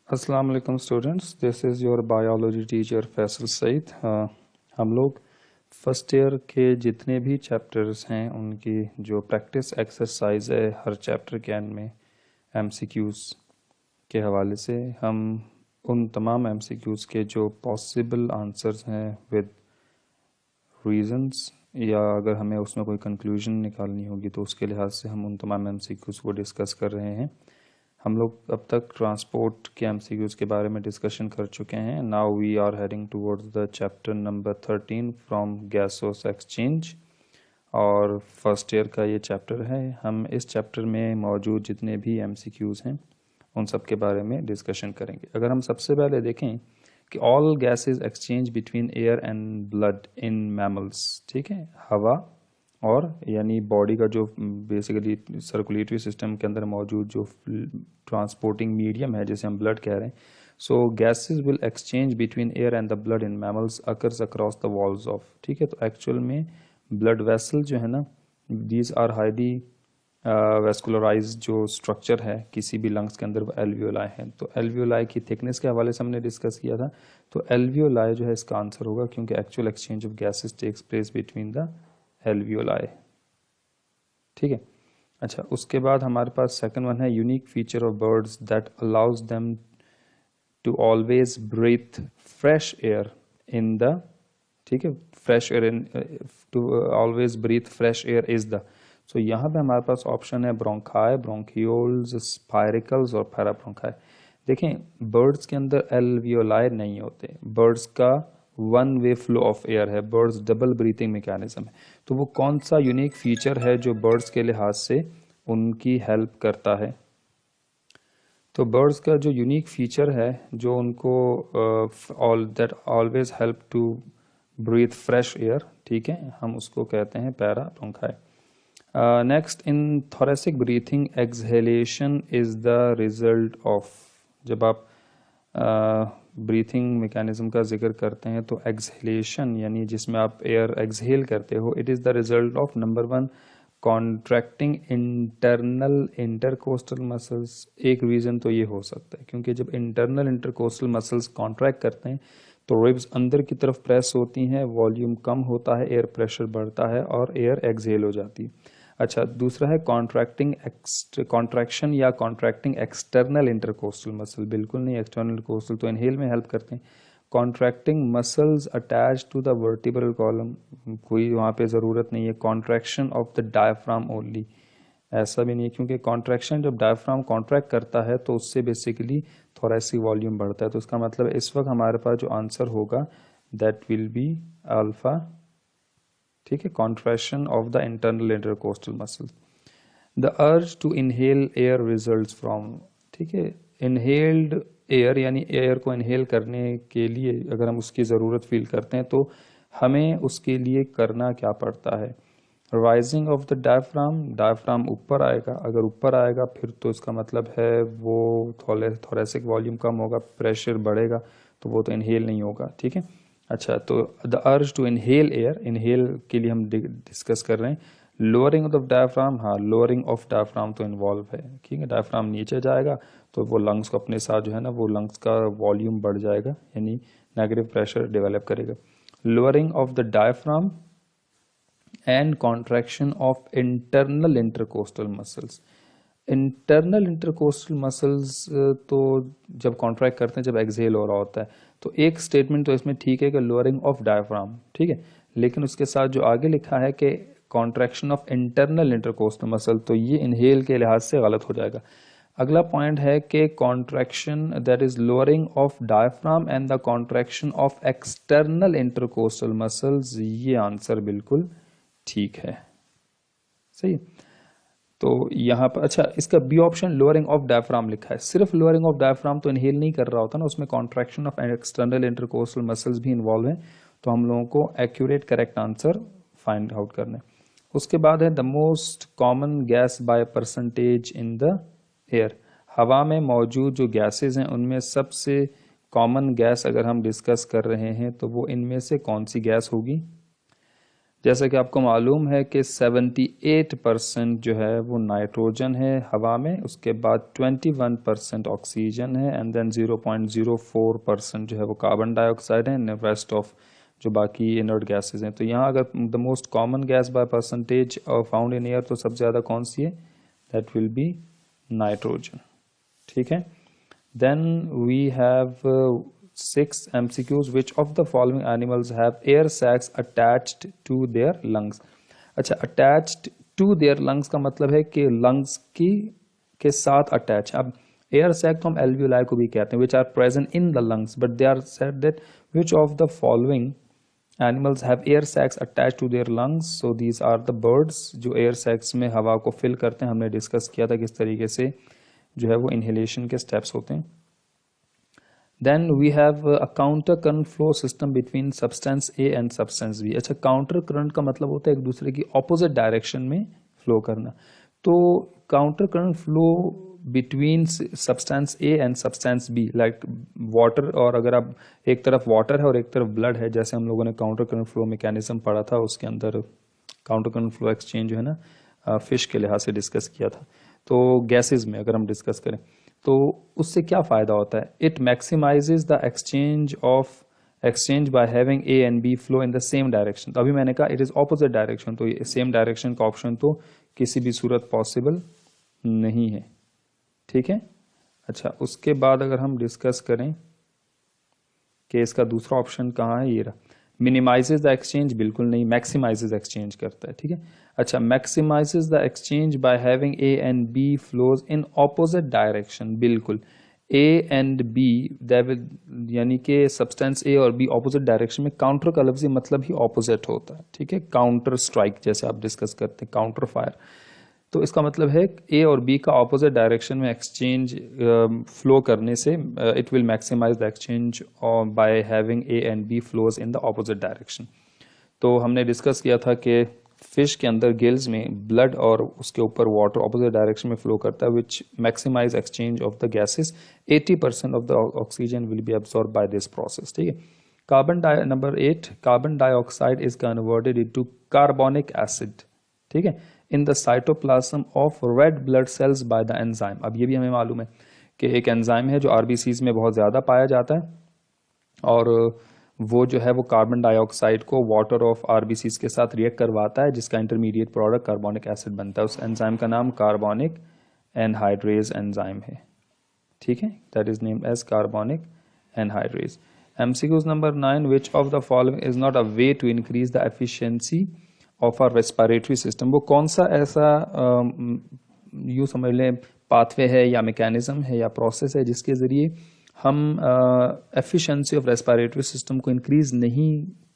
अस्सलाम वालेकुम students, this is your biology teacher Faisal Saeed. हम लोग फर्स्ट ईयर के जितने भी चैप्टर्स हैं उनकी जो प्रैक्टिस एक्सरसाइज है हर चैप्टर के एंड में एमसीक्यूज़ के हवाले से हम उन तमाम एमसीक्यूज़ के जो पॉसिबल आंसर्स हैं विद रीजंस या अगर हमें उसमें कोई कंक्लूजन निकालनी होगी तो उसके लिहाज से हम उन तमाम एमसीक्यूज़ को डिस्कस कर रहे हैं। हम लोग अब तक ट्रांसपोर्ट के एमसीक्यूज़ के बारे में डिस्कशन कर चुके हैं। Now we are heading towards the chapter number 13 from gaseous exchange और फर्स्ट ईयर का ये चैप्टर है। हम इस चैप्टर में मौजूद जितने भी एमसीक्यूज़ हैं उन सब के बारे में डिस्कशन करेंगे। अगर हम सबसे पहले देखें कि all gases exchange between air and blood in mammals, ठीक है, हवा और यानी बॉडी का जो बेसिकली सर्कुलेटरी सिस्टम के अंदर मौजूद जो ट्रांसपोर्टिंग मीडियम है जिसे हम ब्लड कह रहे हैं। So gases will exchange between air and the blood in mammals occurs across the walls of, ठीक है। तो एक्चुअल में ब्लड वेसल जो है ना, दीज आर हाईली वेस्कुलराइज जो स्ट्रक्चर है किसी भी लंग्स के अंदर वो एल्वियोलाई है। तो एल्वियोलाई की थिकनेस के हवाले से हमने डिस्कस किया था। तो एल्वियोलाई जो है इसका आंसर होगा क्योंकि actual exchange of gases takes place between the alveoli, ठीक है। अच्छा, उसके बाद हमारे पास सेकंड वन है unique feature of birds that allows them to always breathe fresh air in the, ठीक है, fresh air in to always breathe fresh air is the. So यहाँ पे हमारे पास ऑप्शन है ब्रोंकाई, ब्रोंकियोल्स, स्पायरिकल्स और parabronchi. देखें, बर्ड्स के अंदर एल्वियोलाई नहीं होते, बर्ड्स का one way flow of air है, बर्ड्स डबल ब्रीथिंग मैकेनिज्म है। तो वो कौन सा यूनिक फीचर है जो बर्ड्स के लिहाज से उनकी हेल्प करता है? तो बर्ड्स का जो यूनिक फीचर है जो उनको all that always help to breathe fresh air, ठीक है, हम उसको कहते हैं parabronchi. Next, in thoracic breathing exhalation is the result of. जब आप ब्रीथिंग मैकेनिज्म का जिक्र करते हैं तो एक्सहेलेशन यानी जिसमें आप एयर एक्सहेल करते हो, it is the result of number 1 contracting internal intercostal muscles. एक रीज़न तो ये हो सकता है क्योंकि जब इंटरनल इंटरकोस्टल मसल्स कॉन्ट्रैक्ट करते हैं तो रिब्स अंदर की तरफ प्रेस होती हैं, वॉल्यूम कम होता है, एयर प्रेशर बढ़ता है और एयर एक्सहेल हो जाती है। अच्छा, दूसरा है कॉन्ट्रैक्शन या कॉन्ट्रैक्टिंग एक्सटर्नल इंटरकोस्टल मसल। बिल्कुल नहीं, एक्सटर्नल कोस्टल तो इनहेल में हेल्प करते हैं। Contracting muscles attach to the vertebral column, कोई वहाँ पे ज़रूरत नहीं है। Contraction of the diaphragm only, ऐसा भी नहीं है क्योंकि कॉन्ट्रैक्शन जब डायफ्राम कॉन्ट्रैक्ट करता है तो उससे बेसिकली थोरेसिक वॉल्यूम बढ़ता है। तो इसका मतलब इस वक्त हमारे पास जो आंसर होगा दैट विल बी अल्फा, ठीक है, contraction of the internal intercostal muscle. The urge to inhale air results from, ठीक है, इनहेल्ड एयर यानी एयर को इनहेल करने के लिए अगर हम उसकी ज़रूरत फील करते हैं तो हमें उसके लिए करना क्या पड़ता है? Rising of the diaphragm, diaphragm ऊपर आएगा, अगर ऊपर आएगा फिर तो इसका मतलब है वो थोरेसिक वॉल्यूम कम होगा, प्रेशर बढ़ेगा, तो वो तो इनहेल नहीं होगा, ठीक है। अच्छा, तो the urge to inhale air, inhale के लिए हम डिस्कस कर रहे हैं। लोअरिंग ऑफ डायफ्राम, हाँ, लोअरिंग ऑफ डायफ्राम तो इन्वॉल्व है, ठीक है। डायफ्राम नीचे जाएगा तो वो लंग्स को अपने साथ जो है ना वो लंग्स का वॉल्यूम बढ़ जाएगा यानी नेगेटिव प्रेशर डेवलप करेगा। Lowering of the diaphragm and contraction of internal intercostal muscles. Internal intercostal muscles तो जब कॉन्ट्रैक्ट करते हैं जब एक्सहेल हो रहा होता है, तो एक स्टेटमेंट तो इसमें ठीक है कि लोअरिंग ऑफ डायफ्राम, ठीक है, लेकिन उसके साथ जो आगे लिखा है कि contraction of internal intercostal muscle, तो ये इनहेल के लिहाज से गलत हो जाएगा। अगला पॉइंट है कि contraction that is lowering of diaphragm and the contraction of external intercostal muscles, ये आंसर बिल्कुल ठीक है, सही है। तो यहाँ पर अच्छा, इसका B option lowering of diaphragm लिखा है, सिर्फ लोअरिंग ऑफ डायफ्राम तो इनहेल नहीं कर रहा होता ना, उसमें contraction of external intercostal muscles भी इन्वॉल्व हैं। तो हम लोगों को accurate correct answer find out करना है। उसके बाद है the most common gas by percentage in the air. हवा में मौजूद जो गैसेज हैं उनमें सबसे कॉमन गैस अगर हम डिस्कस कर रहे हैं तो वो इनमें से कौन सी गैस होगी? जैसा कि आपको मालूम है कि 78% जो है वो नाइट्रोजन है हवा में, उसके बाद 21% ऑक्सीजन है, एंड देन 0.04% जो है वो कार्बन डाइऑक्साइड है, एंड रेस्ट ऑफ जो बाकी इनर्ट गैसेज हैं। तो यहाँ अगर the most common gas by percentage found in air तो सबसे ज़्यादा कौन सी है? That will be nitrogen. ठीक है, then we have 6 MCQs. Which of the following animals have air sacs attached to their lungs? अच्छा, attached to their lungs का मतलब है कि lungs के साथ attach। अब air sac तो हम alveoli को भी कहते हैं, which are present in the lungs, but they are said that which of the following animals have air sacs attached to their lungs? So these are the birds जो air sacs में हवा को fill करते हैं। हमने discuss किया था किस तरीके से जो है वो inhalation के steps होते हैं। Then we have a counter current flow system between substance A and substance B। अच्छा, काउंटर करंट का मतलब होता है एक दूसरे की ऑपोजिट डायरेक्शन में फ्लो करना। तो counter current flow between substance A and substance B, like water, और अगर आप एक तरफ वाटर है और एक तरफ ब्लड है, जैसे हम लोगों ने काउंटर करंट फ्लो मैकेनिज्म पढ़ा था, उसके अंदर काउंटर करंट फ्लो एक्सचेंज जो है ना फिश के लिहाज से डिस्कस किया था। तो गैसेज में अगर हम डिस्कस करें तो उससे क्या फ़ायदा होता है? It maximises the exchange by having A and B flow in the same direction. तो अभी मैंने कहा इट इज़ ऑपोजिट डायरेक्शन, तो ये सेम डायरेक्शन का ऑप्शन तो किसी भी सूरत पॉसिबल नहीं है। ठीक है, अच्छा, उसके बाद अगर हम डिस्कस करें कि इसका दूसरा ऑप्शन कहाँ है, ये रहा। मिनिमाइजेज द एक्सचेंज, बिल्कुल नहीं, मैक्सिमाइजेज एक्सचेंज करता है। ठीक है, अच्छा, maximises the exchange by having A and B flows in opposite direction, बिल्कुल। ए एंड बी यानी कि सब्सटेंस ए और बी ऑपोजिट डायरेक्शन में, काउंटर का लफ्ज़ी मतलब ही ऑपोजिट होता है। ठीक है, काउंटर स्ट्राइक जैसे आप डिस्कस करते हैं, काउंटर फायर, तो इसका मतलब है ए और बी का ऑपोजिट डायरेक्शन में एक्सचेंज फ्लो करने से it will maximize the exchange by having A and B flows in the opposite direction. तो हमने डिस्कस किया था कि फिश के अंदर गिल्स में ब्लड और उसके ऊपर वाटर ऑपोजिट डायरेक्शन में फ्लो करता है, which maximise exchange of the gases. 80% of the oxygen will be absorb by this process. ठीक है, number 8, carbon dioxide is converted into carbonic acid, ठीक है, in the cytoplasm of red blood cells by the enzyme. अब ये भी हमें मालूम है कि एक एंजाइम है जो आरबीसीज में बहुत ज़्यादा पाया जाता है, और वो जो है वो कार्बन डाइऑक्साइड को वाटर ऑफ आरबीसीज के साथ रिएक्ट करवाता है, जिसका इंटरमीडिएट प्रोडक्ट कार्बोनिक एसिड बनता है। उस एंजाइम का नाम कार्बोनिक एनहाइड्रेज एंजाइम है। ठीक है, that is named as carbonic anhydrase. MCQs number 9, which of the following is not a way to increase the efficiency of our respiratory system. वो कौन सा ऐसा यूँ समझ लें पाथवे है या मैकेनिज्म है या प्रोसेस है जिसके ज़रिए हम एफिशिएंसी ऑफ रेस्पिरेटरी सिस्टम को इंक्रीज नहीं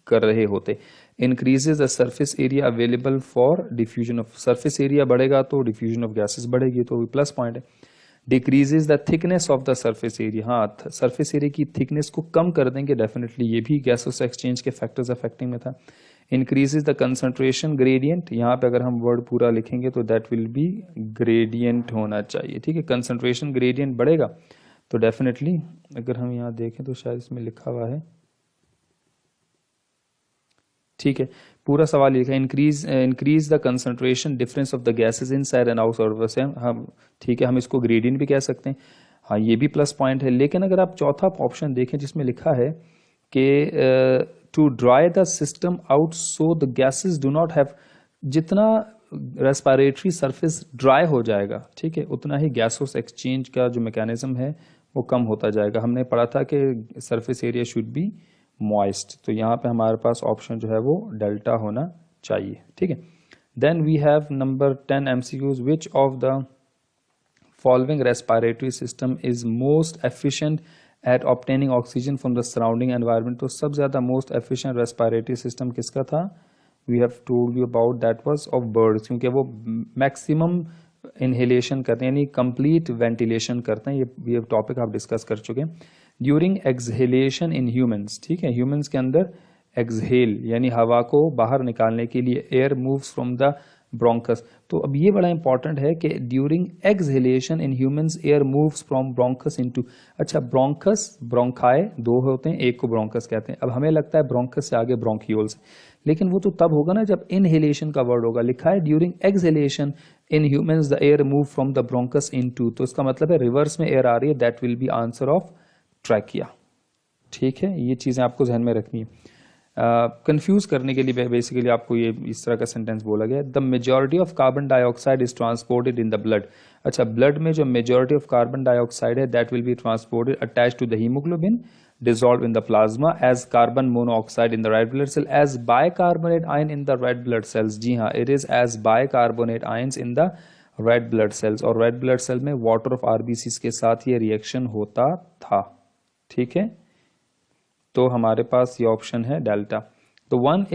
कर रहे होते। Increases the surface area available for diffusion of, surface area बढ़ेगा तो डिफ्यूजन ऑफ गैसेस बढ़ेगी, तो प्लस पॉइंट है। Decreases the thickness of the surface area, हाँ, सरफेस एरिया की थिकनेस को कम कर देंगे डेफिनेटली, ये भी गैसेस एक्सचेंज के फैक्टर्स अफेक्टिंग में था। इंक्रीजेज द कंसंट्रेशन ग्रेडियंट, यहाँ पे अगर हम वर्ड पूरा लिखेंगे तो दैट विल बी ग्रेडियंट होना चाहिए। ठीक है, कंसंट्रेशन ग्रेडियंट बढ़ेगा तो डेफिनेटली, अगर हम यहाँ देखें तो शायद इसमें लिखा हुआ है, ठीक है, पूरा सवाल लिखा है, increase the concentration difference of the gases inside and outside से हम, ठीक है, हम इसको ग्रेडियंट भी कह सकते हैं, हाँ, ये भी प्लस पॉइंट है। लेकिन अगर आप चौथा ऑप्शन देखें जिसमें लिखा है कि to dry the system out so the gases do not have, जितना रेस्पिरेटरी सरफेस ड्राई हो जाएगा, ठीक है, उतना ही गैसोस एक्सचेंज का जो मैकेनिज्म है वो कम होता जाएगा। हमने पढ़ा था कि surface area should be moist, तो यहाँ पे हमारे पास ऑप्शन जो है वो डेल्टा होना चाहिए। ठीक है, then we have number 10 MCQs, which of the following respiratory system is most efficient at obtaining oxygen from the surrounding environment. तो सबसे ज़्यादा मोस्ट एफिशिएंट रेस्पिरेटरी सिस्टम किसका था? We have told you about that was of birds, क्योंकि वो maximum inhalation करते हैं यानी कंप्लीट वेंटिलेशन करते हैं। ये टॉपिक आप डिस्कस कर चुके हैं। ड्यूरिंग एक्सहेलेशन इन ह्यूमंस, ठीक है, ह्यूमंस के अंदर एक्सहेल यानी हवा को बाहर निकालने के लिए air moves from the bronchus. तो अब ये बड़ा इंपॉर्टेंट है कि during exhalation in humans air moves from bronchus into, अच्छा ब्रोंकस ब्रोंकाई दो होते हैं, एक को ब्रोंकस कहते हैं। अब हमें लगता है ब्रोंकस से आगे ब्रोंक्यूल्स, लेकिन वो तो तब होगा ना जब इनहेलेशन का वर्ड होगा। लिखा है during exhalation in humans the air move from the bronchus into, तो इसका मतलब है रिवर्स में एयर आ रही है, that will B answer of trachea. ठीक है, ये चीज़ें आपको जहन में रखनी है। कंफ्यूज करने के लिए बेसिकली आपको ये इस तरह का सेंटेंस बोला गया, the majority of carbon dioxide is transported in the blood. अच्छा, ब्लड में जो मेजॉरिटी ऑफ कार्बन डाइऑक्साइड है that will be transported attach to the haemoglobin dissolved in the plasma as carbon monoxide in the red blood cell as bicarbonate ion in the red blood cells। जी हाँ, it is as bicarbonate ions in the red blood cells, और red blood cell में water of RBCs के साथ ये reaction होता था। ठीक है, तो हमारे पास ये ऑप्शन है डेल्टा। तो one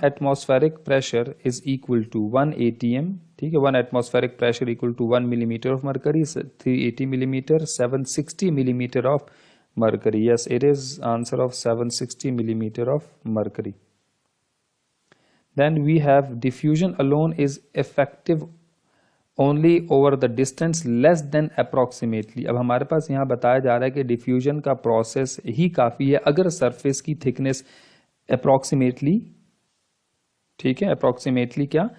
atmospheric pressure is equal to 1 ATM। ठीक है, 1 atmospheric pressure equal to 1 millimetre of mercury, 380 millimetre, 760 millimetre of mercury. Yes, it is answer of 760 millimetre of mercury. Then we have diffusion alone is effective only over the distance less than approximately। अब हमारे पास यहाँ बताया जा रहा है कि diffusion का प्रोसेस ही काफ़ी है अगर सरफेस की थिकनेस अप्रॉक्सीमेटली, ठीक है, अप्रॉक्सीमेटली क्या,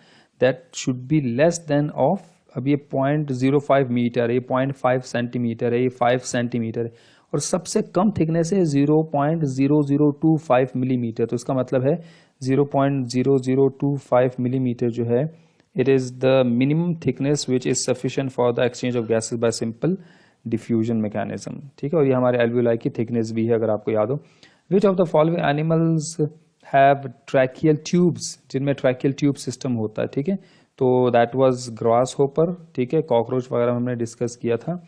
that should be less than of, अब ये 0.05 मीटर है, ये 0.5 सेंटीमीटर है, ये 5 सेंटीमीटर है, और सबसे कम थिकनेस है 0.0025 मिलीमीटर। तो इसका मतलब है 0.0025 मिलीमीटर जो है, it is the minimum thickness which is sufficient for the exchange of gases by simple diffusion mechanism। ठीक है, और ये हमारे alveoli की thickness भी है अगर आपको याद हो। Which of the following animals have tracheal tubes, जिनमें tracheal tube system होता है। ठीक है, तो that was grasshopper, ठीक है, कॉकरोच वगैरह हमने डिस्कस किया था।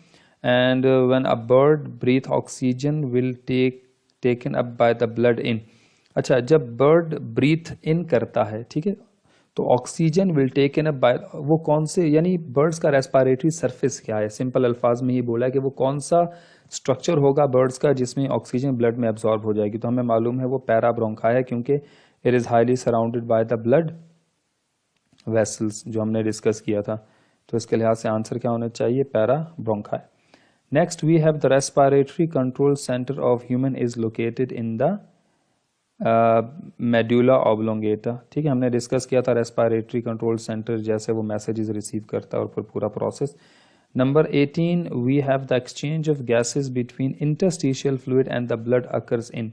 And when a bird breathe oxygen will taken up by the blood in। अच्छा, जब बर्ड ब्रीथ इन करता है, ठीक है, तो oxygen will taken up by, वो कौन से, यानी बर्ड्स का रेस्पिरेटरी सरफेस क्या है, सिंपल अल्फाज में ही बोला है कि वो कौन सा स्ट्रक्चर होगा बर्ड्स का जिसमें ऑक्सीजन ब्लड में एब्जॉर्ब हो जाएगी। तो हमें मालूम है वो पैराब्रोंकाई है, क्योंकि it is highly surrounded by the blood vessels जो हमने डिस्कस किया था। तो इसके लिहाज से आंसर क्या होना चाहिए, parabronchi. Next we have the respiratory control centre of human is located in the medulla oblongata. ठीक है, हमने डिस्कस किया था रेस्पिरेटरी कंट्रोल सेंटर जैसे वो मैसेजेस रिसीव करता है और फिर पूरा process. Number 18 we have the exchange of gases between interstitial fluid and the blood occurs in.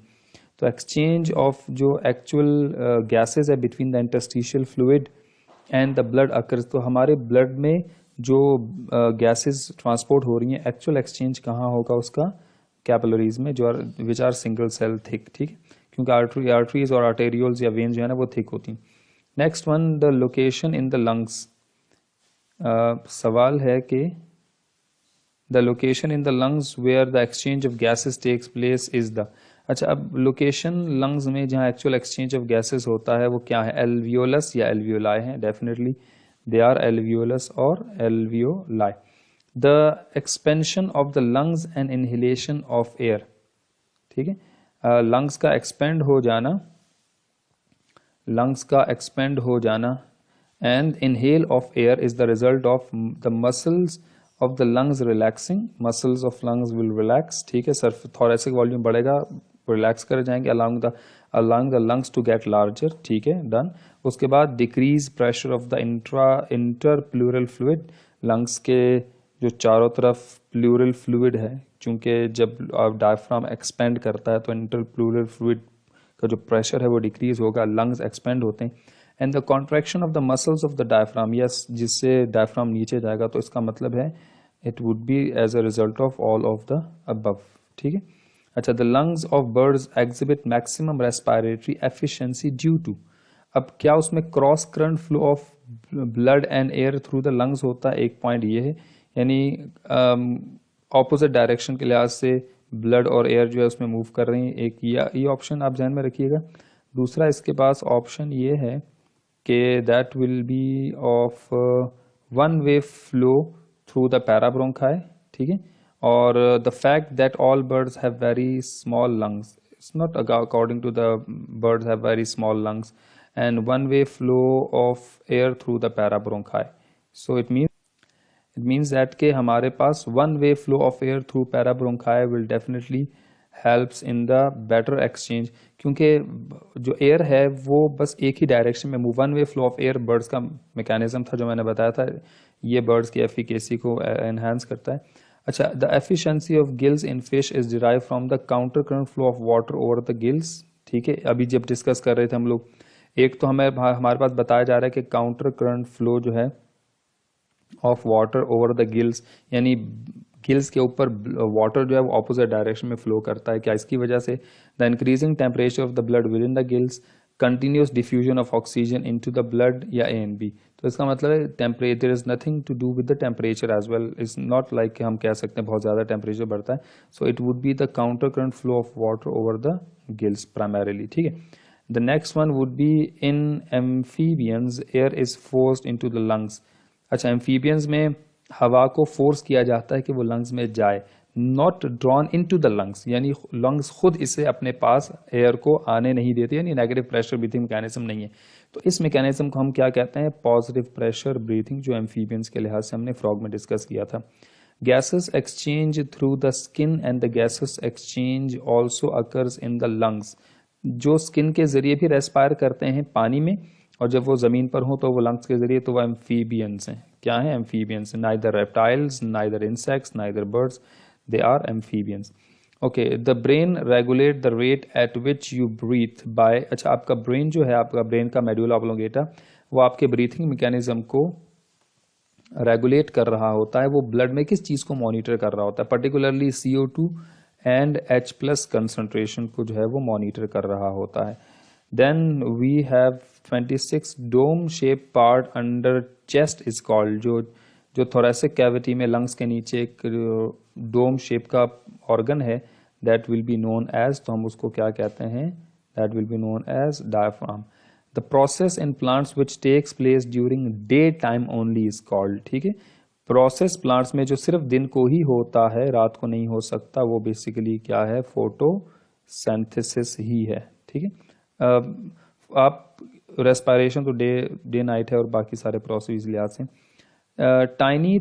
तो एक्सचेंज ऑफ जो एक्चुअल गैसेस है between the interstitial fluid and the blood occurs, तो हमारे ब्लड में जो गैसेस ट्रांसपोर्ट हो रही हैं, एक्चुअल एक्सचेंज कहाँ होगा उसका, कैपिलरीज में, जो which are single cell thick. ठीक है, क्योंकि आर्टरीज और आर्टेरियोल्स या वेन्स जो है ना वो थिक होती हैं। Next one, the location in the lungs. सवाल है कि the location in the lungs where the exchange of gases takes place is the, अच्छा अब लोकेशन लंग्स में जहाँ एक्चुअल एक्सचेंज ऑफ गैसेस होता है वो क्या है, एल्वियोलस या एल्वियोलाई है, डेफिनेटली दे आर एल्वियोलस और alveoli. The expansion of the lungs and inhalation of air. ठीक है, लंग्स का एक्सपेंड हो जाना, लंग्स का एक्सपेंड हो जाना and inhale of air is the result of the muscles of the lungs relaxing, muscles of lungs will relax. ठीक है, सर्फ थोरेसिक वॉल्यूम बढ़ेगा, रिलैक्स कर जाएंगे along the lungs to get larger. ठीक है, डन। उसके बाद decrease pressure of the inter pleural fluid, lungs के जो चारों तरफ प्लूरल फ्लूइड है, चूंकि जब डायफ्राम एक्सपेंड करता है तो इंटर प्लूरल फ्लूइड का जो प्रेशर है वो डिक्रीज होगा, लंग्स एक्सपेंड होते हैं। And the contraction of the muscles of the diaphragm, yes, जिससे डायफ्राम नीचे जाएगा, तो इसका मतलब है it would be as a result of all of the above. ठीक है, अच्छा, the lungs of birds exhibit maximum respiratory efficiency due to, अब क्या उसमें cross current flow of blood and air through the lungs होता है, एक point ये है, यानी ऑपोजिट डायरेक्शन के लिहाज से ब्लड और एयर जो है उसमें मूव कर रही हैं, एक ये ऑप्शन आप ध्यान में रखिएगा। दूसरा इसके पास ऑप्शन ये है कि that will be of one way flow through the parabronchi. ठीक है, और the fact that all birds have very small lungs, it's not according to the birds have very small lungs and one way flow of air through the parabronchi. So it means that के हमारे पास one way flow of air through parabronchi will definitely helps in the better exchange, क्योंकि जो air है वो बस एक ही direction में move, one way flow of air birds का मैकेनिज्म था जो मैंने बताया था, ये बर्ड्स की एफिकेसी को एनहांस करता है। अच्छा, the efficiency of gills in fish is derive from the counter current flow of water over the gills. ठीक है, अभी जब डिस्कस कर रहे थे हम लोग, एक तो हमारे पास बताया जा रहा है कि काउंटर करंट फ्लो जो है of water over the gills, यानी गिल्स के ऊपर वाटर जो है वो ऑपोजिट डायरेक्शन में फ्लो करता है। क्या इसकी वजह से? The increasing temperature of the blood within the gills, continuous diffusion of oxygen into the blood, या ए एंड बी। तो इसका मतलब है temperature, there is nothing to do with the temperature as well, is not like हम कह सकते हैं बहुत ज़्यादा टेम्परेचर बढ़ता है। So it would be the counter current flow of water over the gills primarily. ठीक है, the next one would be in amphibians air is forced into the lungs. अच्छा, एम्फीबियंस में हवा को फोर्स किया जाता है कि वो लंग्स में जाए, not drawn into the lungs, यानी लंग्स खुद इसे अपने पास एयर को आने नहीं देते, यानी नेगेटिव प्रेशर ब्रीथिंग मैकेनिज्म नहीं है। तो इस मैकेनिज्म को हम क्या कहते हैं? पॉजिटिव प्रेशर ब्रीथिंग, जो एम्फीबियंस के लिहाज से हमने फ्रॉग में डिस्कस किया था। Gases exchange through the skin and the gases exchange also occurs in the lungs. जो स्किन के जरिए भी रेस्पायर करते हैं पानी में, और जब वो जमीन पर हो तो वो लंग्स के जरिए, तो वो एम्फीबियंस हैं। क्या है? Amphibians. Neither reptiles, neither insects, neither birds, they are amphibians. Okay, the brain regulate the rate at which you breathe by. अच्छा, आपका ब्रेन जो है, आपका ब्रेन का मेडुला ऑब्लोंगेटा, वो आपके ब्रीथिंग मैकेनिज्म को रेगुलेट कर रहा होता है। वो ब्लड में किस चीज़ को मॉनिटर कर रहा होता है? Particularly CO2 and H+ concentration को जो है वो मॉनिटर कर रहा होता है। Then we have 26 dome shape part under chest is called, जो थोरेसिक कैविटी में लंग्स के नीचे एक डोम शेप का ऑर्गन है, that will be known as, तो हम उसको क्या कहते हैं? That will be known as diaphragm. The process in plants which takes place during day time only is called. ठीक है, प्रोसेस प्लांट्स में जो सिर्फ दिन को ही होता है, रात को नहीं हो सकता, वो बेसिकली क्या है? फोटोसिंथेसिस ही है। ठीक है, आप रेस्पायरेशन तो डे नाइट है, और बाकी सारे प्रोसेस लिहाज से। Tiny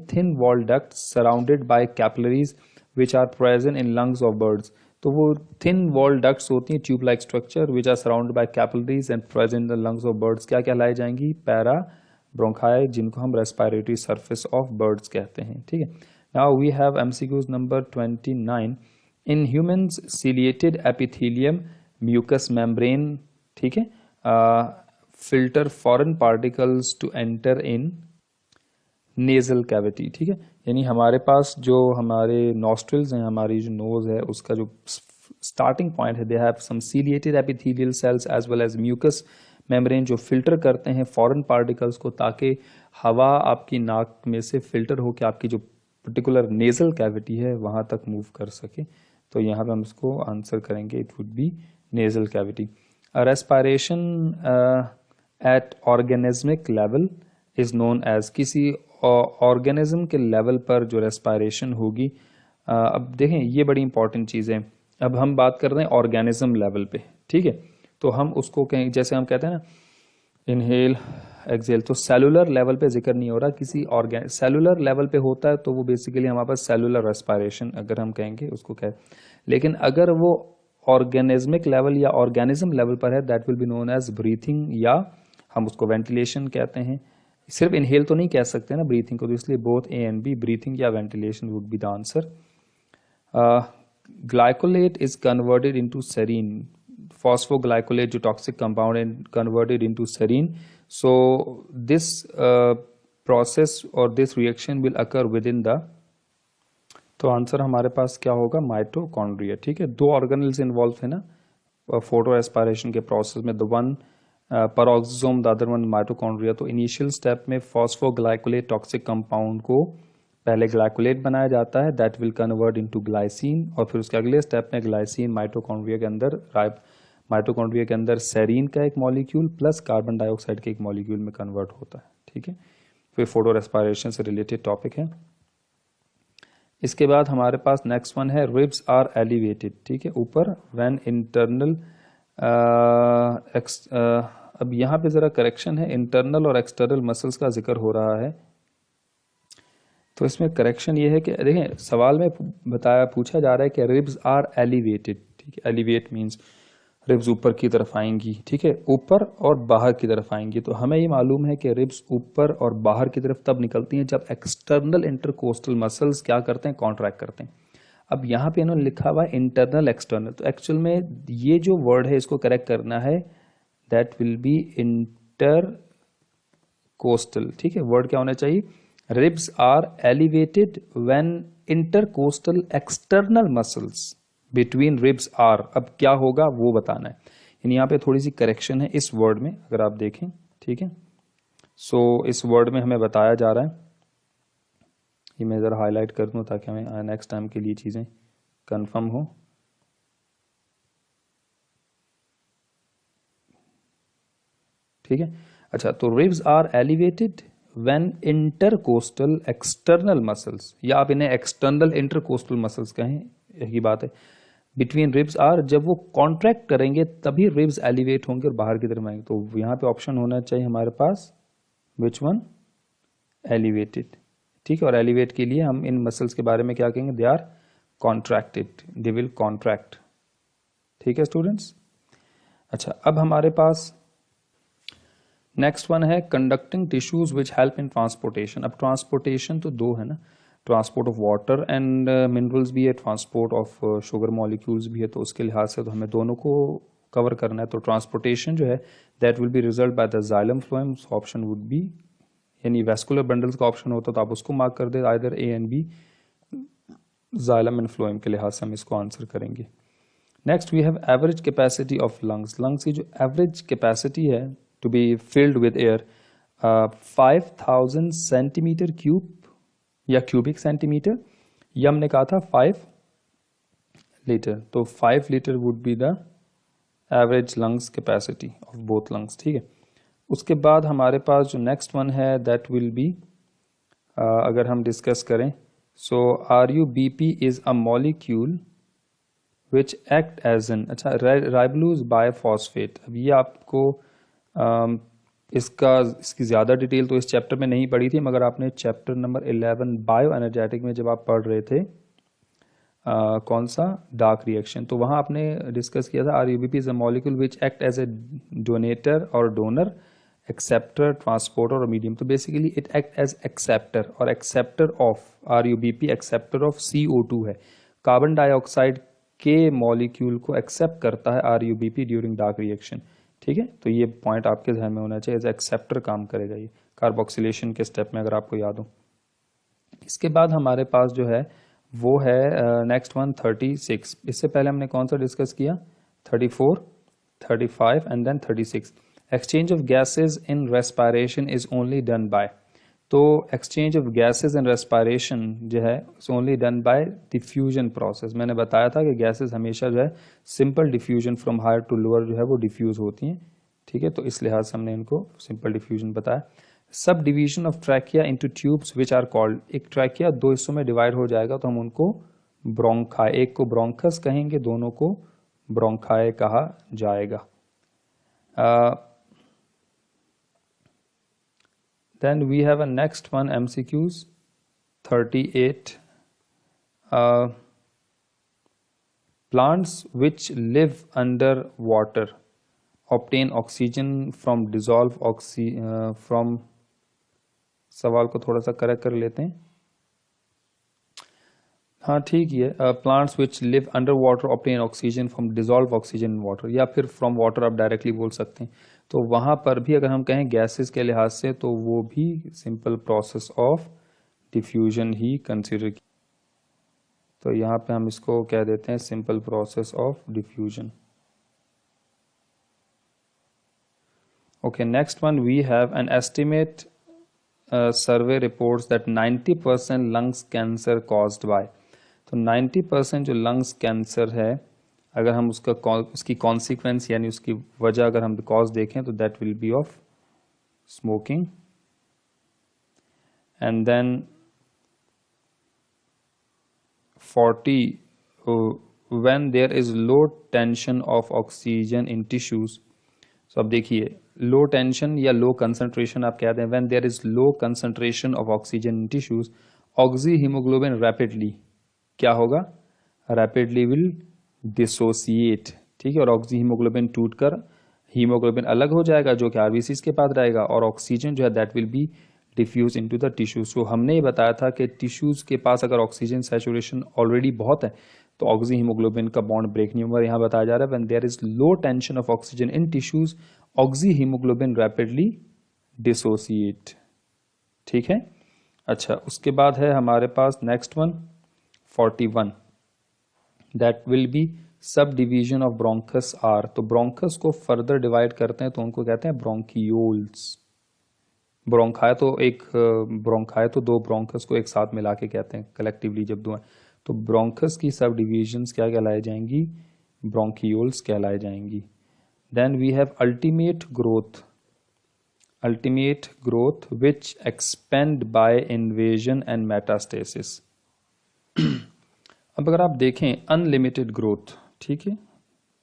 thin wall duct surrounded by capillaries which are present in lungs of birds. तो वो थिन वॉल डक्ट्स होती हैं, tube like structure, which are surrounded by capillaries and present in the lungs of birds, क्या कहलाई जाएंगी? Para bronchi, जिनको हम respiratory surface of birds कहते हैं। ठीक है, now we have MCQs number 29। In humans ciliated epithelium mucus membrane, ठीक है, filter foreign particles to enter in nasal cavity. ठीक है, यानी हमारे पास जो हमारे नॉस्ट्रिल्स हैं, हमारी जो नोज है, उसका जो स्टार्टिंग पॉइंट है, they have some ciliated epithelial cells as well as mucus membrane, जो फिल्टर करते हैं फॉरेन पार्टिकल्स को, ताकि हवा आपकी नाक में से फिल्टर होकर आपकी जो पर्टिकुलर नेजल कैविटी है वहां तक मूव कर सके। तो यहाँ पे हम इसको आंसर करेंगे, it would be nasal cavity. Respiration at organismic level is known as, किसी ऑर्गेनिज्म के लेवल पर जो रेस्पायरेशन होगी, अब देखें ये बड़ी इंपॉर्टेंट चीज़ है। अब हम बात कर रहे हैं ऑर्गेनिज्म लेवल पे, ठीक है, तो हम उसको कहें, जैसे हम कहते हैं ना इनहेल एक्सेल, तो सेलुलर लेवल पे जिक्र नहीं हो रहा, किसी सेलुलर लेवल पे होता है तो वो बेसिकली हमारे पास सेलुलर रेस्पायरेशन अगर हम कहेंगे उसको कहें। लेकिन अगर वो ऑर्गेनिज्मिक लेवल या ऑर्गेनिज्म लेवल पर है, that will be known as breathing, या हम उसको वेंटिलेशन कहते हैं। सिर्फ इनहेल तो नहीं कह सकते ना ब्रीथिंग को, तो इसलिए both A and B, breathing या ventilation would be the answer. Glycolate is converted into serine, phosphoglycolate जो टॉक्सिक कंपाउंड है converted into serine, so this process और this reaction will occur within the, तो answer हमारे पास क्या होगा? Mitochondria. ठीक है, दो ऑर्गेनल्स इन्वॉल्व है ना फोटो एस्पायरेशन के प्रोसेस में, the one peroxisome, the other one mitochondria. तो इनिशियल स्टेप में फॉस्फोग्लाइकोलेट टॉक्सिक कंपाउंड को पहले ग्लाइकोलेट बनाया जाता है, that will convert into glycine, और फिर उसके अगले स्टेप में ग्लाइसिन माइटोकॉन्ड्रिया के अंदर सेरीन का एक मॉलिक्यूल प्लस कार्बन डाइऑक्साइड के एक मॉलिक्यूल में कन्वर्ट होता है। ठीक है, फिर फोटो रेस्पायरेशन से रिलेटेड टॉपिक है। इसके बाद हमारे पास नेक्स्ट वन है रिब्स आर एलिवेटेड। ठीक है, ऊपर व्हेन इंटरनल अब यहाँ पे ज़रा करेक्शन है, इंटरनल और एक्सटर्नल मसल्स का जिक्र हो रहा है। तो इसमें करेक्शन ये है कि देखें सवाल में पूछा जा रहा है कि रिब्स आर एलिवेटेड, ठीक है, एलिवेट मींस रिब्स ऊपर की तरफ आएंगी, ठीक है, ऊपर और बाहर की तरफ आएंगी। तो हमें ये मालूम है कि रिब्स ऊपर और बाहर की तरफ तब निकलती हैं जब एक्सटर्नल इंटरकोस्टल मसल्स क्या करते हैं, कॉन्ट्रैक्ट करते हैं। अब यहाँ पे इन्होंने लिखा हुआ है इंटरनल एक्सटर्नल, तो एक्चुअल में ये जो वर्ड है इसको करेक्ट करना है, that will be inter costal, ठीक है। वर्ड क्या होना चाहिए, ribs are elevated when intercostal external muscles between ribs are. अब क्या होगा वो बताना है, यानी यहाँ पे थोड़ी सी करेक्शन है इस वर्ड में, अगर आप देखें, ठीक है। सो इस वर्ड में हमें बताया जा रहा है, ये मैं ज़रा हाईलाइट कर दूँ ताकि हमें नेक्स्ट टाइम के लिए चीज़ें कंफर्म हो। ठीक है, अच्छा, तो ribs are elevated when intercostal external muscles, या आप इन्हें एक्सटर्नल इंटरकोस्टल मसल्स कहें, यही बात है, बिटवीन रिब्स आर, जब वो कॉन्ट्रैक्ट करेंगे तभी रिब्स एलिवेट होंगे और बाहर की तरफ आएंगे। तो यहाँ पे ऑप्शन होना चाहिए हमारे पास, विच वन, एलिवेटेड, ठीक है। और एलिवेट के लिए हम इन मसल्स के बारे में क्या कहेंगे, they are contracted, they will contract, ठीक है स्टूडेंट्स। अच्छा, अब हमारे पास नेक्स्ट वन है conducting tissues which help in transportation. अब ट्रांसपोर्टेशन तो दो है ना, transport of water and minerals भी है, ट्रांसपोर्ट ऑफ शुगर मॉलिक्यूल्स भी है, तो उसके लिहाज से तो हमें दोनों को कवर करना है। तो ट्रांसपोर्टेशन जो है that will be result by the xylem phloem, option would be, यानी वेस्कुलर बंडल्स का ऑप्शन होता तो आप उसको मार्क कर दे, either A and B, xylem and phloem के लिहाज से हम इसको आंसर करेंगे। Next we have average capacity of lungs. Lungs की जो एवरेज कैपेसिटी है to be filled with air, 5000 centimetre cube या क्यूबिक सेंटीमीटर, या हमने कहा था 5 लीटर, तो 5 litre would be the average lungs capacity of both lungs, ठीक है। उसके बाद हमारे पास जो नेक्स्ट वन है दैट विल बी, अगर हम डिस्कस करें, so R U B P is a molecule which act as an, अच्छा, राइबोलोज बायोफॉस्फेट। अब ये आपको इसकी ज़्यादा डिटेल तो इस चैप्टर में नहीं पढ़ी थी, मगर आपने चैप्टर नंबर 11 बायो एनर्जेटिक में जब आप पढ़ रहे थे कौन सा, डार्क रिएक्शन, तो वहाँ आपने डिस्कस किया था, RUBP is a molecule which act as a donator और डोनर, एक्सेप्टर, ट्रांसपोर्टर और मीडियम। तो basically it act as acceptor, और acceptor of RUBP, acceptor of CO2 है, कार्बन डाइऑक्साइड के मॉलिक्यूल को एक्सेप्ट करता है आरयूबीपी ड्यूरिंग डार्क रिएक्शन, ठीक है। तो ये पॉइंट आपके ध्यान में होना चाहिए, एज एक्सेप्टर काम करेगा ये कार्बोक्सिलेशन के स्टेप में, अगर आपको याद हो। इसके बाद हमारे पास जो है वो है नेक्स्ट वन 36। इससे पहले हमने कौन सा डिस्कस किया, 34, 35 and then 36। Exchange of gases in respiration is only done by, तो exchange of gases in respiration जो है only done by diffusion process. मैंने बताया था कि गैसेज हमेशा जो है simple diffusion from higher to lower जो है वो डिफ्यूज होती हैं, ठीक है। तो इस लिहाज से हमने इनको सिंपल डिफ्यूजन बताया। Subdivision of trachea into tubes which are called, एक ट्रैकिया दो हिस्सों में डिवाइड हो जाएगा तो हम उनको ब्रोंकाई, एक को ब्रोंकस कहेंगे, दोनों को ब्रोंकाई कहा जाएगा। Then we have a next one MCQs 38। Plants which live under water obtain oxygen from dissolve from, सवाल को थोड़ा सा करेक्ट कर लेते हैं, हाँ ठीक है, plants which live under water obtain oxygen from dissolve oxygen in water, या फिर फ्रॉम वाटर आप डायरेक्टली बोल सकते हैं। तो वहाँ पर भी अगर हम कहें गैसेस के लिहाज से तो वो भी सिंपल प्रोसेस ऑफ डिफ्यूजन ही कंसिडर की, तो यहाँ पे हम इसको कह देते हैं simple process of diffusion. Okay, next one we have an estimate survey reports that 90% lungs cancer caused by, तो 90% जो लंग्स कैंसर है, अगर हम उसकी कॉन्सिक्वेंस यानी उसकी वजह अगर हम कॉज देखें तो that will be of smoking, and then 40 when there is low tension of oxygen in tissues. तो अब देखिए लो टेंशन या लो कंसंट्रेशन आप कहते हैं, when there is low concentration of oxygen in tissues oxyhaemoglobin rapidly क्या होगा, rapidly will dissociate, ठीक है, और ऑक्सी हीमोग्लोबिन टूटकर हीमोग्लोबिन अलग हो जाएगा जो कि आरबीसीज के पास रहेगा, और ऑक्सीजन जो है that will be diffuse into the tissues. So हमने ये बताया था कि टिश्यूज के पास अगर ऑक्सीजन सैचुरेशन ऑलरेडी बहुत है तो ऑक्सी हीमोग्लोबिन का बॉन्ड ब्रेक नहीं होगा। यहाँ बताया जा रहा है when there is low tension of oxygen in tissues oxyhaemoglobin rapidly dissociate, ठीक है। अच्छा, उसके बाद है हमारे पास next one 41, that will be subdivision of bronchus are. तो ब्रोंकस को फर्दर डिवाइड करते हैं तो उनको कहते हैं ब्रोंकियोल्स। ब्रोंकाई तो एक ब्रोंकाई तो दो ब्रोंकस को एक साथ मिला के कहते हैं कलेक्टिवली जब दो हैं, तो ब्रोंकस की सब डिविजन्स क्या कहलाई जाएंगी, ब्रोंकियोल्स कहलाई जाएंगी। Then we have ultimate growth which expand by invasion and metastasis. अब अगर आप देखें अनलिमिटेड ग्रोथ, ठीक है,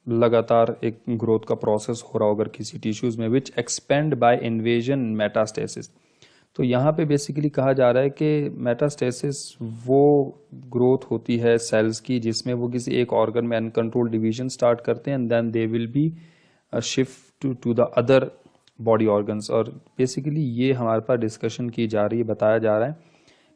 लगातार एक ग्रोथ का प्रोसेस हो रहा हो अगर किसी टिश्यूज में, विच एक्सपेंड बाय इन्वेजन मेटास्टेसिस, तो यहाँ पे बेसिकली कहा जा रहा है कि मेटास्टेसिस वो ग्रोथ होती है सेल्स की जिसमें वो किसी एक ऑर्गन में अनकंट्रोल्ड डिवीजन स्टार्ट करते हैं and then they will be shift to the other body organs. और बेसिकली ये हमारे पास डिस्कशन की जा रही है, बताया जा रहा है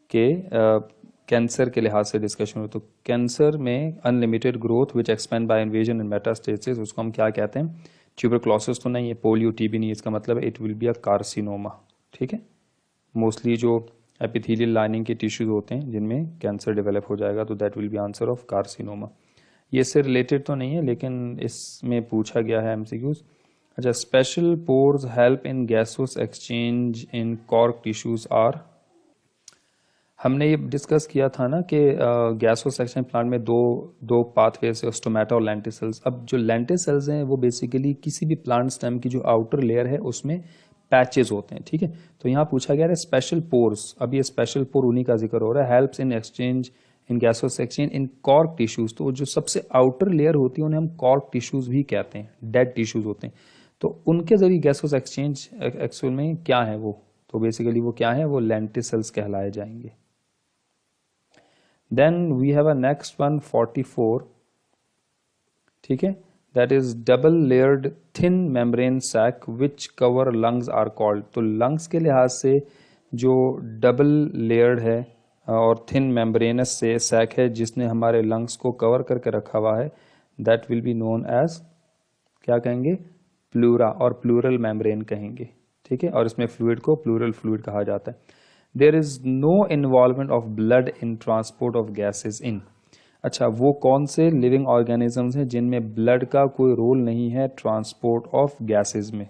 कि कैंसर के लिहाज से डिस्कशन हो, तो कैंसर में unlimited growth which expand by invasion and metastasis उसको हम क्या कहते हैं, ट्यूबरक्लोसिस तो नहीं है, पोलियो टीबी नहीं, इसका मतलब है it will be a carcinoma, ठीक है। मोस्टली जो एपिथेलियल लाइनिंग के टिश्यूज होते हैं जिनमें कैंसर डेवलप हो जाएगा तो that will B answer of carcinoma. ये इससे रिलेटेड तो नहीं है लेकिन इसमें पूछा गया है एमसीक्यूज। अच्छा, special pores help in gaseous exchange in cork tissues are. हमने ये डिस्कस किया था ना कि गैसोस एक्सचेंज प्लांट में दो पाथवेज है, स्टोमेटा और लेंटिसेल्स। अब जो लेंटिसेल्स हैं वो बेसिकली किसी भी प्लांट स्टेम की जो आउटर लेयर है उसमें पैचेस होते हैं, ठीक है। तो यहाँ पूछा गया है स्पेशल पोर्स, अब ये स्पेशल पोर उन्हीं का जिक्र हो रहा है, helps in exchange in gaseous exchange in cork tissues. तो जो सबसे आउटर लेयर होती है उन्हें हम कॉर्क टिश्यूज भी कहते हैं, डेड टिश्यूज होते हैं, तो उनके जरिए गैसोस एक्सचेंज एक्चुअल में क्या है वो, तो बेसिकली वो क्या है, वो लेंटिसेल्स कहलाए जाएंगे। Then we have a next one 44, ठीक है, that is double layered thin membrane sac which cover lungs are called। तो lungs के लिहाज से जो डबल लेयर्ड है और थिन मेम्ब्रेनस से सैक है जिसने हमारे लंग्स को कवर करके रखा हुआ है, that will be known as क्या कहेंगे, प्लूरा और प्लूरल मेम्ब्रेन कहेंगे, ठीक है, और इसमें फ्लूइड को प्लूरल फ्लूइड कहा जाता है। There is no involvement of blood in transport of gases in। अच्छा, वो कौन से लिविंग ऑर्गेनिजम्स हैं जिनमें ब्लड का कोई रोल नहीं है ट्रांसपोर्ट ऑफ गैसेस में,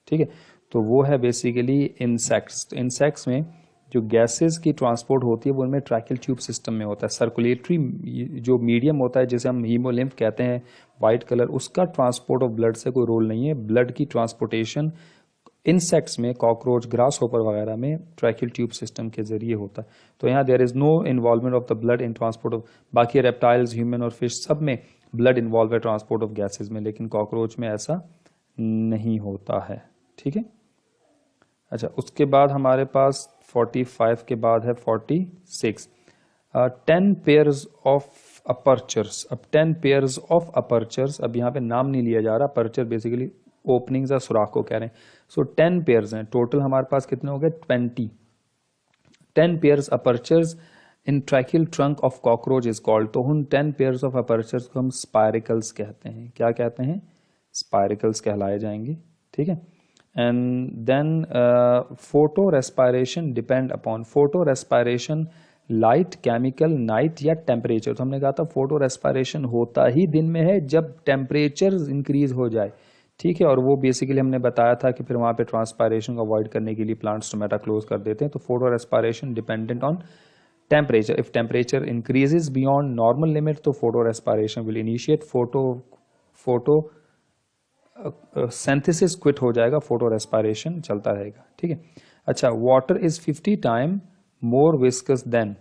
ठीक है, तो वो है बेसिकली इंसेक्ट्स। तो इंसेक्ट्स में जो गैसेस की ट्रांसपोर्ट होती है वो उनमें ट्रैकियल ट्यूब सिस्टम में होता है। सर्कुलेटरी जो मीडियम होता है जिसे हम हीमोलिम्फ कहते हैं वाइट कलर, उसका ट्रांसपोर्ट ऑफ ब्लड से कोई रोल नहीं है। ब्लड की ट्रांसपोर्टेशन इंसेक्ट्स में, कॉकरोच, ग्रास होपर वगैरह में ट्रैकियल ट्यूब सिस्टम के जरिए होता है। तो यहाँ there is no involvement of the blood in transport of, बाकी रेप्टाइल्स, ह्यूमन और फिश सब में ब्लड इन्वॉल्व है ट्रांसपोर्ट ऑफ गैसेज में, लेकिन कॉकरोच में ऐसा नहीं होता है, ठीक है। अच्छा, उसके बाद हमारे पास 45 के बाद है 46, 10 पेयर्स ऑफ अपर्चर्स। अब 10 पेयर्स ऑफ अपर्चर्स, अब यहाँ पे नाम नहीं लिया जा रहा, अपर्चर बेसिकली ओपनिंग्स या सुराख को कह रहे हैं। सो 10 पेयर्स हैं टोटल, हमारे पास कितने हो गए 20। 10 pairs apertures in tracheal trunk of cockroach is called. तो उन 10 पेयर्स ऑफ अपर्चर्स को हम स्पायरिकल्स कहते हैं। क्या कहते हैं, स्पायरिकल्स कहलाए जाएंगे, ठीक है। And then photorespiration depend upon, photorespiration light, chemical, night या टेम्परेचर। तो हमने कहा था फोटो रेस्पायरेशन होता ही दिन में है जब टेम्परेचर इंक्रीज हो जाए, ठीक है, और वो बेसिकली हमने बताया था कि फिर वहाँ पे ट्रांसपायरेशन को अवॉइड करने के लिए प्लांट्स स्टोमेटा क्लोज कर देते हैं। तो photorespiration dependent on temperature, if temperature increases beyond normal limit तो photorespiration will initiate, photosynthesis quit हो जाएगा, फोटो रेस्पायरेशन चलता रहेगा, ठीक है। अच्छा, water is 50 time more viscous than,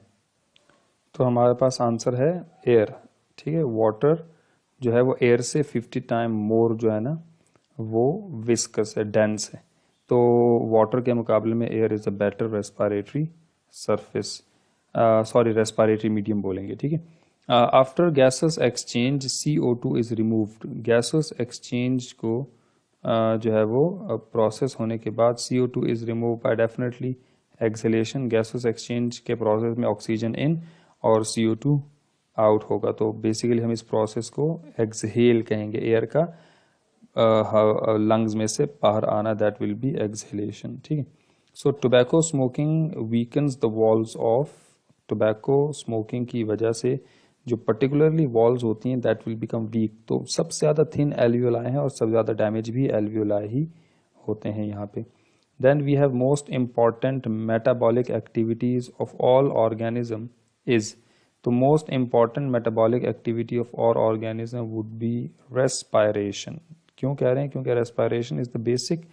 तो हमारे पास आंसर है एयर, ठीक है, वाटर जो है वो एयर से 50 टाइम मोर जो है ना वो विस्कस है, डेंस है। तो वाटर के मुकाबले में air is a better respiratory surface, sorry respiratory medium बोलेंगे, ठीक है। After gases exchange CO2 is removed. Gases exchange को जो है वो प्रोसेस होने के बाद CO2 is remove by definitely exhalation. Gases exchange के प्रोसेस में ऑक्सीजन इन और CO2 आउट होगा। तो बेसिकली हम इस प्रोसेस को एक्सहेल कहेंगे, एयर का लंग्स में से बाहर आना, दैट विल बी एक्सहेलेशन, ठीक है। So tobacco smoking weakens the walls of, tobacco smoking की वजह से जो पर्टिकुलरली वॉल्स होती हैं दैट विल बिकम वीक। तो सबसे ज़्यादा थिन एल्वियोलाई हैं और सबसे ज़्यादा डैमेज भी एल्वियोलाई ही होते हैं यहाँ पे। Then we have most important metabolic activities of all organism is, तो most important metabolic activity of all organism would be respiration. क्यों कह रहे हैं? क्योंकि respiration is the basic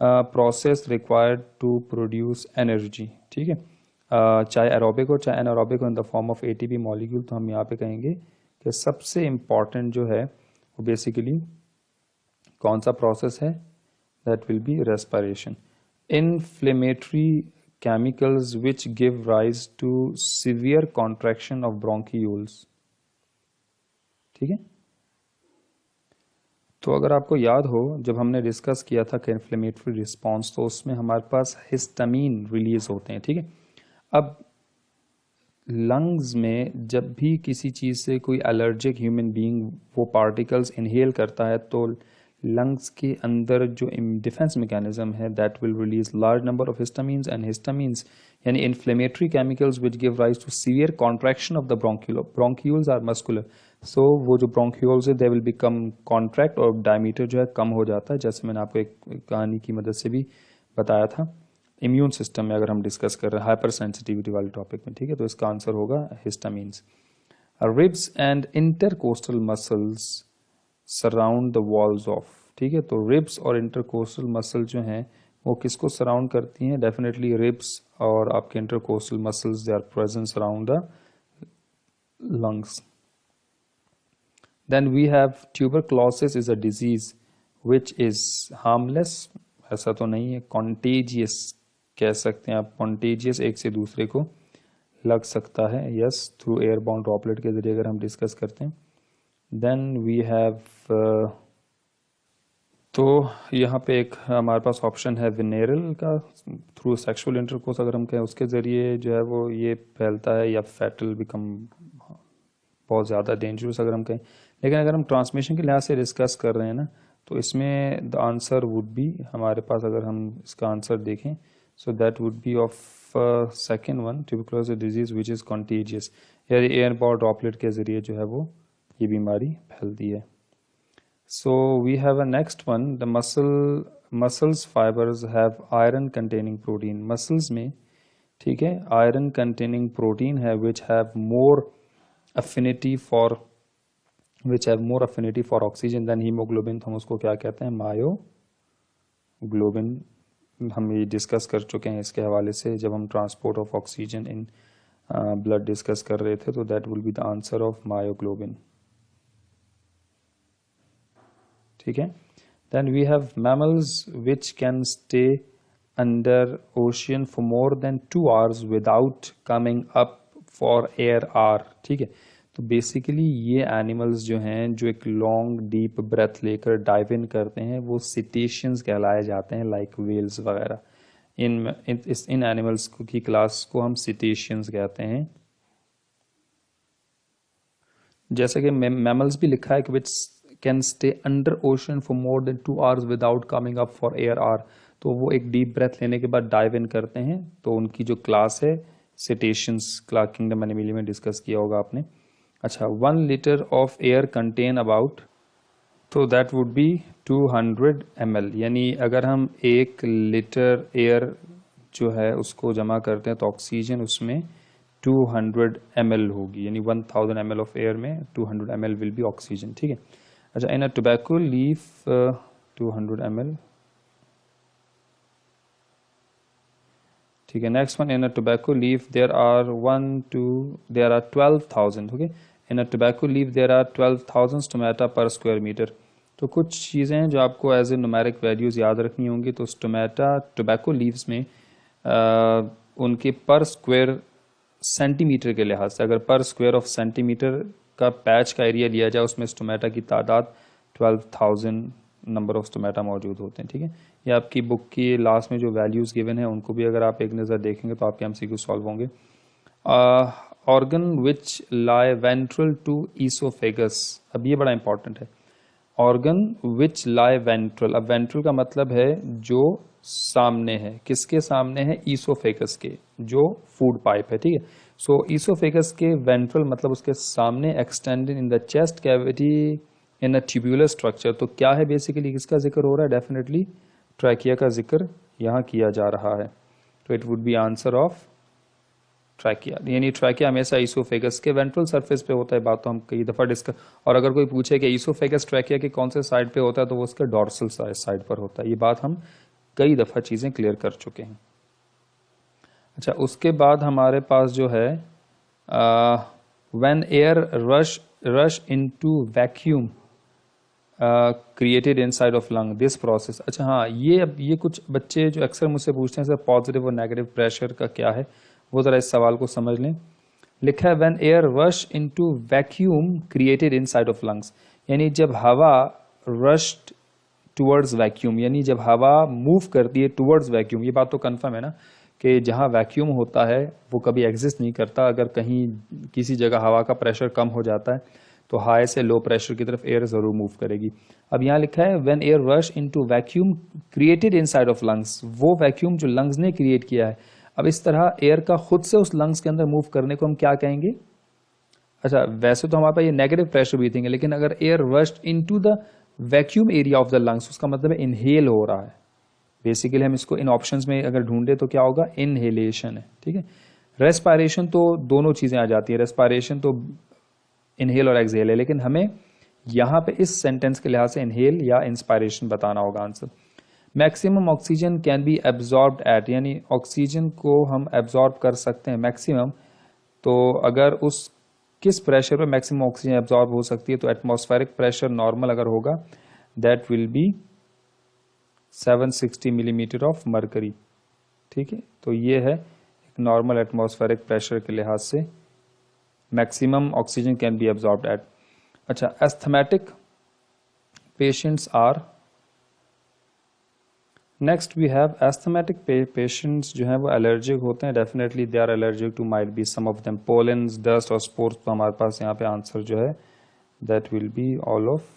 process required to produce energy, ठीक है। चाहे एरोबिक हो चाहे एनारोबिक हो in the form of ATP molecule. तो हम यहाँ पे कहेंगे कि सबसे इम्पॉर्टेंट जो है वो बेसिकली कौन सा प्रोसेस है, that will B respiration. Inflammatory chemicals which give rise to severe contraction of bronchioles, ठीक है। तो अगर आपको याद हो जब हमने डिस्कस किया था कि इन्फ्लेमेटरी रिस्पॉन्स, तो उसमें हमारे पास हिस्टामीन रिलीज होते हैं, ठीक है। अब लंग्स में जब भी किसी चीज़ से कोई एलर्जिक ह्यूमन बीइंग वो पार्टिकल्स इनहेल करता है तो लंग्स के अंदर जो डिफेंस मैकेनिज्म है that will release large number of histamines, and histamines यानी inflammatory chemicals which give rise to severe contraction of the bronchiole. Bronchioles are muscular, so वो जो ब्रोंक्यूल्स है दे विल बिकम कॉन्ट्रैक्ट और diameter जो है कम हो जाता है, जैसे मैंने आपको एक कहानी की मदद से भी बताया था इम्यून सिस्टम में अगर हम डिस्कस कर रहे हैं हाइपर सेंसिटिविटी वाले टॉपिक में, ठीक है। तो इसका आंसर होगा histamines. Ribs and intercostal muscles surround the walls of, ठीक है। तो रिब्स और इंटरकोस्टल मसल जो हैं वो किसको सराउंड करती हैं? डेफिनेटली रिब्स और आपके intercostal muscles they are present around the lungs. Then we have tuberculosis is a disease which is harmless, ऐसा तो नहीं है, कॉन्टेजियस कह सकते हैं आप, कॉन्टेजियस एक से दूसरे को लग सकता है, यस, थ्रू एयरबॉर्न ड्रॉपलेट के जरिए अगर हम डिस्कस करते हैं। देन वी हैव तो यहाँ पे एक हमारे पास ऑप्शन है विनेरल का, थ्रू सेक्सुअल इंटरकोर्स अगर हम कहें उसके ज़रिए जो है वो ये फैलता है, या फैटल बिकम बहुत ज़्यादा डेंजरस अगर हम कहें। लेकिन अगर हम ट्रांसमिशन के लिहाज से डिस्कस कर रहे हैं ना तो इसमें द आंसर वुड बी हमारे पास, अगर हम इसका आंसर देखें so that would be of second one, tuberculosis disease which is contagious, यानी एयरबॉर्न ड्रॉपलेट के ज़रिए जो है वो ये बीमारी फैलती है। So we have a next one, the muscles fibers have iron containing protein. Muscles में, ठीक है, iron containing protein है which have more affinity for oxygen than hemoglobin। तो हम उसको क्या कहते हैं? मायोग्लोबिन। हम ये डिस्कस कर चुके हैं इसके हवाले से जब हम transport of oxygen in blood discuss कर रहे थे, तो that will be the answer of myoglobin, ठीक है। Then we have mammals which can stay under ocean for more than 2 hours without coming up for air are, ठीक है। तो basically ये एनिमल्स जो हैं जो एक लॉन्ग डीप ब्रेथ लेकर डाइव इन करते हैं वो सिटेशियंस कहलाए जाते हैं, लाइक वेल्स वगैरह। इन एनिमल्स की क्लास को हम सिटेशियंस कहते हैं। जैसे कि मैमल्स भी लिखा है कि which can stay under ocean for more than 2 hours without coming up for air are, तो वो एक डीप ब्रेथ लेने के बाद डाइव इन करते हैं, तो उनकी जो क्लास है सिटेशियंस क्लास, किंगडम एनिमली में डिस्कस किया होगा आपने। अच्छा, 1 liter of air contain about, तो दैट वुड बी 200 ml, यानी अगर हम 1 लीटर एयर जो है उसको जमा करते हैं तो ऑक्सीजन उसमें 200 ml होगी, यानी 1000 ml ऑफ एयर में 200 ml विल बी ऑक्सीजन, ठीक है। अच्छा, in a tobacco leaf 200 ml, ठीक है। Next one, in a tobacco leaf there are 12,000, okay, in a tobacco leaf there are 12,000 stomata per square metre. तो कुछ चीज़ें हैं जो आपको एज ए न्यूमेरिक वैल्यूज़ याद रखनी होंगी। तो स्टोमेटा टोबैको लीव्स में उनके पर स्क्वायर सेंटीमीटर के लिहाज से, अगर पर स्क्वायर ऑफ सेंटीमीटर का पैच का एरिया लिया जाए, उसमें स्टोमेटा की तादाद 12,000 नंबर ऑफ स्टोमेटा मौजूद होते हैं। ठीक है, ये आपकी बुक की लास्ट में जो वैल्यूज़ गिवन है उनको भी अगर आप एक नज़र देखेंगे तो आपके एमसीक्यू सॉल्व होंगे। Organ which lie ventral to oesophagus, अब ये बड़ा इंपॉर्टेंट है। ऑर्गन विच लाई वेंट्रल, अब वेंट्रल का मतलब है जो सामने है, किसके सामने है? ईसोफेगस के, जो फूड पाइप है। ठीक है, सो ईसोफेगस के वेंट्रल मतलब उसके सामने, extended in the chest cavity in a tubular structure. तो क्या है बेसिकली, किसका जिक्र हो रहा है? डेफिनेटली ट्रैकिया का जिक्र यहाँ किया जा रहा है। तो it would B answer of trachea, यानी ट्रैकिया हमेशा ईसोफेगस के वेंट्रल सरफेस पे होता है। बात तो हम कई दफ़ा डिस्कस, और अगर कोई पूछे कि ईसोफेगस ट्रैकिया के कौन से साइड पे होता है तो वो उसके डॉर्सल साइड पर होता है। ये बात हम कई दफ़ा चीज़ें क्लियर कर चुके हैं। अच्छा, उसके बाद हमारे पास जो है when air rush into vacuum created inside of lung, this process. अच्छा हाँ, ये कुछ बच्चे जो अक्सर मुझसे पूछते हैं सर पॉजिटिव और नेगेटिव प्रेशर का क्या है, वो ज़रा इस सवाल को समझ लें। लिखा है when air rush into vacuum created inside of lungs, यानी जब हवा रश्ड टुवर्ड्स वैक्यूम, यानी जब हवा मूव करती है टुवर्ड्स वैक्यूम। ये बात तो कंफर्म है ना कि जहाँ वैक्यूम होता है वो कभी एग्जिस्ट नहीं करता। अगर कहीं किसी जगह हवा का प्रेशर कम हो जाता है तो हाई से लो प्रेशर की तरफ एयर जरूर मूव करेगी। अब यहाँ लिखा है when air rush into vacuum created inside of lungs, वो वैक्यूम जो लंग्स ने क्रिएट किया है। अब इस तरह एयर का खुद से उस लंग्स के अंदर मूव करने को हम क्या कहेंगे? अच्छा, वैसे तो हमारे पास ये नेगेटिव प्रेशर ब्रीथिंग है, लेकिन अगर air rushed into the vacuum area of the lungs, उसका मतलब है इनहेल हो रहा है। बेसिकली हम इसको इन ऑप्शंस में अगर ढूंढे तो क्या होगा? इनहेलेशन है। ठीक है, रेस्पायरेशन तो दोनों चीजें आ जाती है, रेस्पायरेशन तो इनहेल और एक्सहेल है, लेकिन हमें यहां पे इस सेंटेंस के लिहाज से इनहेल या इंस्पायरेशन बताना होगा answer. Maximum oxygen can be absorbed at, यानी ऑक्सीजन को हम एब्जॉर्ब कर सकते हैं मैक्सिमम। तो अगर उस किस प्रेशर पे मैक्सिमम ऑक्सीजन एब्जॉर्ब हो सकती है, तो एटमॉस्फेरिक प्रेशर नॉर्मल अगर होगा that will B 760 millimetre of mercury. ठीक है, तो ये है एक नॉर्मल एटमॉस्फेरिक प्रेशर के लिहाज से maximum oxygen can be absorbed at. अच्छा, asthmatic patients are, next we have asthmatic patients जो हैं वो एलर्जिक होते हैं। Definitely they are allergic to might be some of them pollens, dust और स्पोर्स। तो हमारे पास यहाँ पे आंसर जो है that will be all of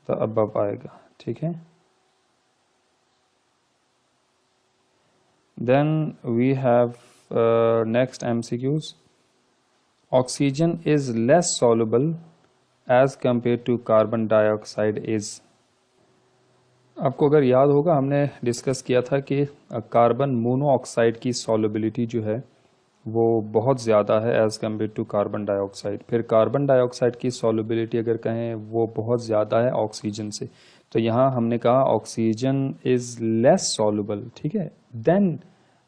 the above आएगा। ठीक है, then we have next MCQs. Oxygen is less soluble as compare to carbon dioxide is. आपको अगर याद होगा हमने डिस्कस किया था कि कार्बन मोनोऑक्साइड की सॉल्युबिलिटी जो है वो बहुत ज़्यादा है as compare to carbon dioxide. फिर कार्बन डाइऑक्साइड की सॉल्युबिलिटी अगर कहें वो बहुत ज़्यादा है ऑक्सीजन से। तो यहाँ हमने कहा ऑक्सीजन इज़ लेस सॉल्युबल, ठीक है, then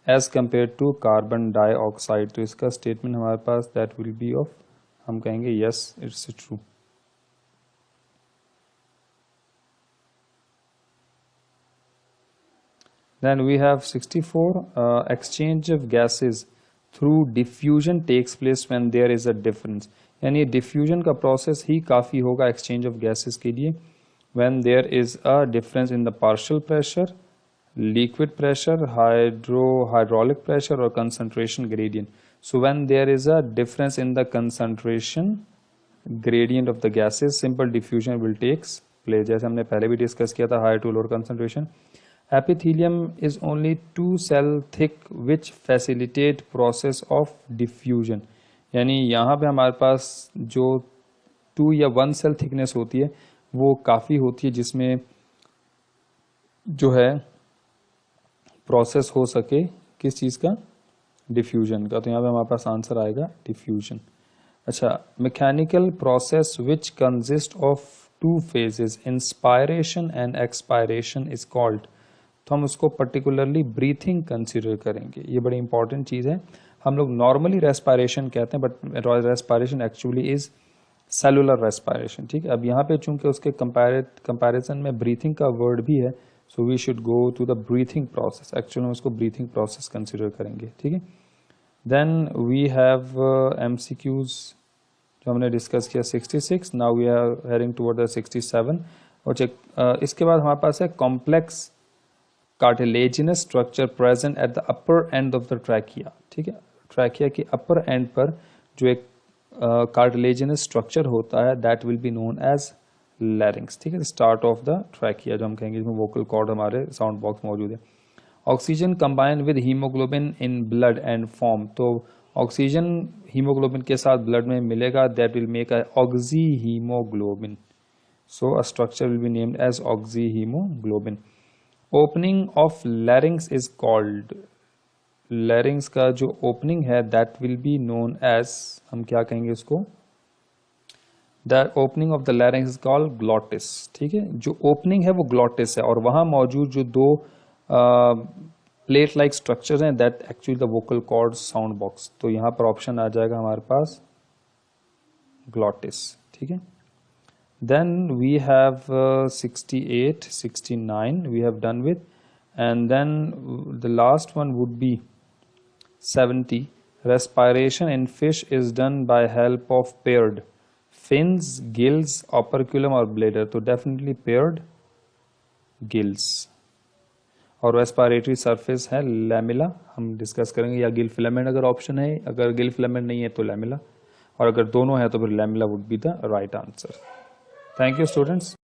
as compare to carbon dioxide. तो इसका स्टेटमेंट हमारे पास दैट विल बी ऑफ, हम कहेंगे yes it's true. Then we have 64, exchange of gases through diffusion takes place when there is a difference। यानी diffusion का process ही काफ़ी होगा exchange of gases के लिए when there is a difference in the partial pressure, liquid pressure, hydraulic pressure or concentration gradient। So when there is a difference in the concentration gradient of the gases, simple diffusion will takes place। जैसे हमने पहले भी discuss किया था higher to lower concentration। Epithelium is only 2 cell thick which facilitate process of diffusion। यानी यहाँ पे हमारे पास जो 2 या 1 सेल थिकनेस होती है वो काफ़ी होती है जिसमें जो है प्रोसेस हो सके किस चीज़ का? डिफ्यूजन का। तो यहाँ पे हमारे पास आंसर आएगा डिफ्यूजन। अच्छा, mechanical process which consist of 2 phases, inspiration and expiration is called. तो हम उसको पर्टिकुलरली ब्रीथिंग कंसिडर करेंगे, ये बड़ी इंपॉर्टेंट चीज़ है। हम लोग नॉर्मली रेस्पायरेशन कहते हैं, but respiration actually is cellular respiration, ठीक है। अब यहाँ पे चूंकि उसके कंपैरिजन में ब्रीथिंग का वर्ड भी है, so we should go to the breathing process, actually हम उसको ब्रीथिंग प्रोसेस कंसिडर करेंगे, ठीक है। देन वी हैव MCQs जो हमने डिस्कस किया 66, now we are heading toward the 67। और इसके बाद हमारे पास है complex cartilaginous structure present at the upper end of the trachea, ठीक है। ट्रैकिया के अपर एंड पर जो एक कार्टिलेजिनस स्ट्रक्चर होता है that will be known as larynx, ठीक है। स्टार्ट ऑफ द ट्रैकिया जो हम कहेंगे, इसमें वोकल कॉर्ड हमारे साउंड बॉक्स मौजूद है। Oxygen combine with haemoglobin in blood and form, तो ऑक्सीजन हीमोग्लोबिन के साथ ब्लड में मिलेगा, that will make a oxyhaemoglobin, so a structure will be named as oxyhaemoglobin. Opening of larynx is called, larynx का जो opening है that will be known as, हम क्या कहेंगे इसको, the opening of the larynx is called glottis, ठीक है। जो ओपनिंग है वो ग्लॉटिस है, और वहां मौजूद जो दो प्लेट लाइक स्ट्रक्चर हैं that actually the vocal cord sound box, तो यहां पर ऑप्शन आ जाएगा हमारे पास ग्लॉटिस, ठीक है। Then we have 68, 69 we have done with, and then the last one would be 70. Respiration in fish is done by help of paired fins, gills, operculum or bladder, तो definitely paired gills। और respiratory surface है lamella, हम discuss करेंगे, या Gill filament अगर option है, अगर Gill filament नहीं है तो लैमिला, और अगर दोनों है तो फिर lamella would be the right answer. Thank you, students.